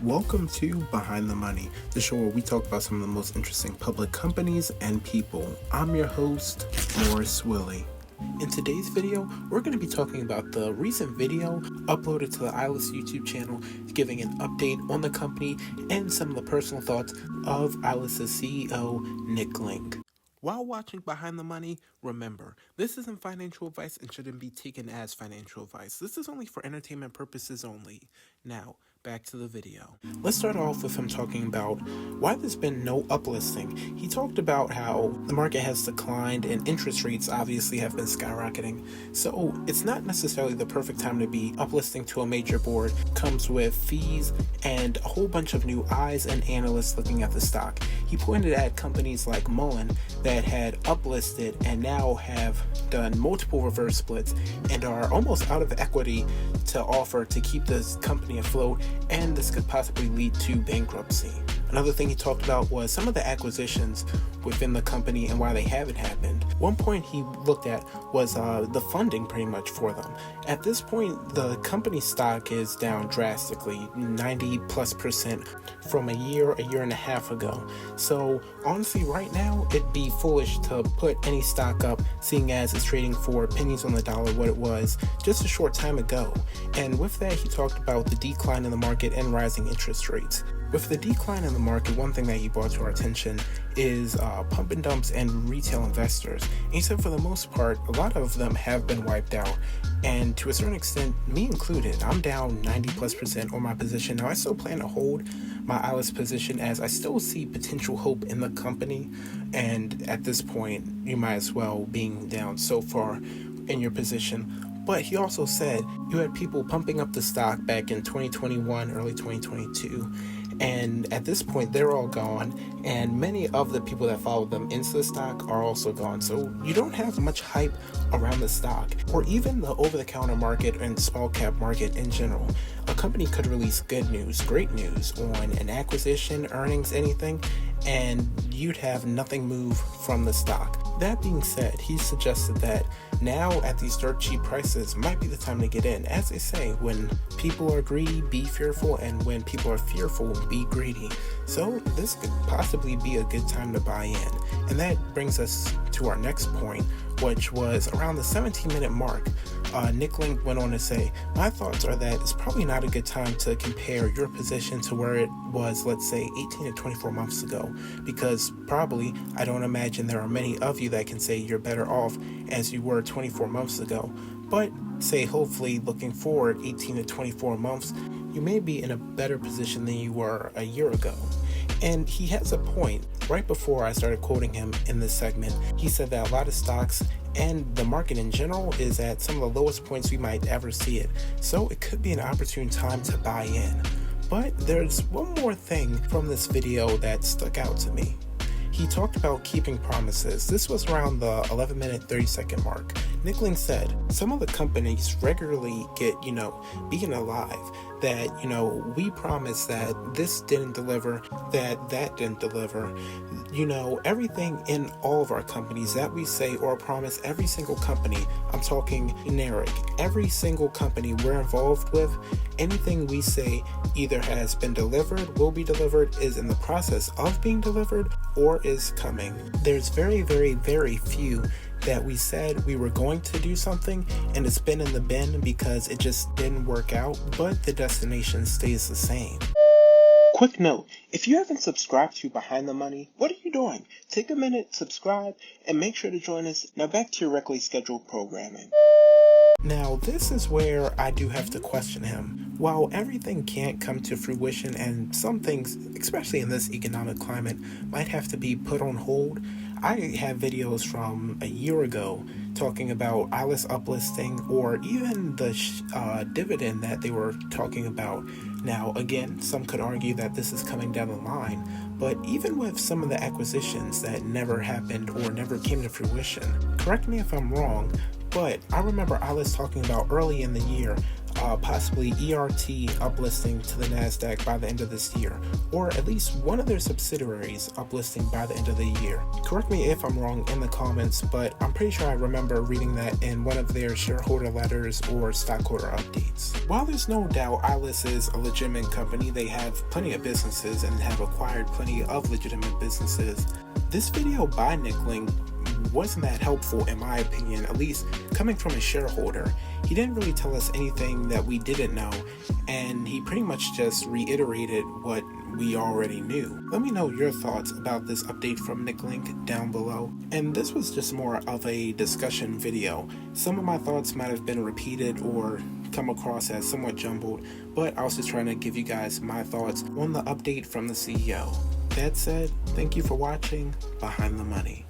Welcome to Behind the Money, the show where we talk about some of the most interesting public companies and people. I'm your host, Morris Willie. In today's video, we're going to be talking about the recent video uploaded to the Ilus YouTube channel, giving an update on the company and some of the personal thoughts of Ilus's CEO, Nick Link. While watching Behind the Money, remember, this isn't financial advice and shouldn't be taken as financial advice. This is only for entertainment purposes only. Now, back to the video. Let's start off with him talking about why there's been no uplisting. He talked about how the market has declined and interest rates obviously have been skyrocketing. So it's not necessarily the perfect time to be uplisting to a major board. It comes with fees and a whole bunch of new eyes and analysts looking at the stock. He pointed at companies like Mullen that had uplisted and now have done multiple reverse splits and are almost out of equity to offer to keep this company afloat, and this could possibly lead to bankruptcy. Another thing he talked about was some of the acquisitions within the company and why they haven't happened. One point he looked at was the funding pretty much for them. At this point, the company stock is down drastically, 90+% from a year and a half ago. So honestly, right now, it'd be foolish to put any stock up, seeing as it's trading for pennies on the dollar what it was just a short time ago. And with that, he talked about the decline in the market and rising interest rates. With the decline in the market, one thing that he brought to our attention is pump and dumps and retail investors. And he said for the most part, a lot of them have been wiped out. And to a certain extent, me included, I'm down 90+% on my position. Now, I still plan to hold my Ilus position as I still see potential hope in the company. And at this point, you might as well being down so far in your position. But he also said you had people pumping up the stock back in 2021, early 2022. And at this point, they're all gone, and many of the people that followed them into the stock are also gone. So you don't have much hype around the stock, or even the over-the-counter market and small-cap market in general. A company could release good news, great news on an acquisition, earnings, anything, and you'd have nothing move from the stock. That being said, he suggested that now at these dirt cheap prices might be the time to get in. As they say, when people are greedy, be fearful, and when people are fearful, be greedy. So this could possibly be a good time to buy in. And that brings us to our next point, which was around the 17-minute mark. Nick Link went on to say, my thoughts are that it's probably not a good time to compare your position to where it was, let's say, 18 to 24 months ago, because probably I don't imagine there are many of you that can say you're better off as you were 24 months ago. But say hopefully looking forward 18 to 24 months, you may be in a better position than you were a year ago. And he has a point. Right before I started quoting him in this segment, he said that a lot of stocks and the market in general is at some of the lowest points we might ever see it. So it could be an opportune time to buy in. But there's one more thing from this video that stuck out to me. He talked about keeping promises. This was around the 11-minute, 30-second mark. Nick Link said, some of the companies regularly get, being alive, that, we promised that this didn't deliver, that didn't deliver. Everything in all of our companies that we say or promise, every single company, I'm talking generic, every single company we're involved with, anything we say either has been delivered, will be delivered, is in the process of being delivered, or is coming. There's very, very, very few that we said we were going to do something and it's been in the bin because it just didn't work out, but the destination stays the same. Quick note, if you haven't subscribed to Behind the Money, what are you doing? Take a minute, subscribe, and make sure to join us. Now back to your regularly scheduled programming. Now, this is where I do have to question him. While everything can't come to fruition and some things, especially in this economic climate, might have to be put on hold, I have videos from a year ago talking about Ilus uplisting or even the dividend that they were talking about. Now, again, some could argue that this is coming down the line, but even with some of the acquisitions that never happened or never came to fruition, correct me if I'm wrong, but I remember Ilus talking about early in the year possibly ERT uplisting to the NASDAQ by the end of this year, or at least one of their subsidiaries uplisting by the end of the year. Correct me if I'm wrong in the comments, but I'm pretty sure I remember reading that in one of their shareholder letters or stockholder updates. While there's no doubt Ilus is a legitimate company, they have plenty of businesses and have acquired plenty of legitimate businesses, this video by Nickling wasn't that helpful in my opinion, at least coming from a shareholder. He didn't really tell us anything that we didn't know, and he pretty much just reiterated what we already knew. Let me know your thoughts about this update from Nickling down below. And this was just more of a discussion video. Some of my thoughts might have been repeated or come across as somewhat jumbled, but I was just trying to give you guys my thoughts on the update from the CEO. That said, thank you for watching Behind the Money.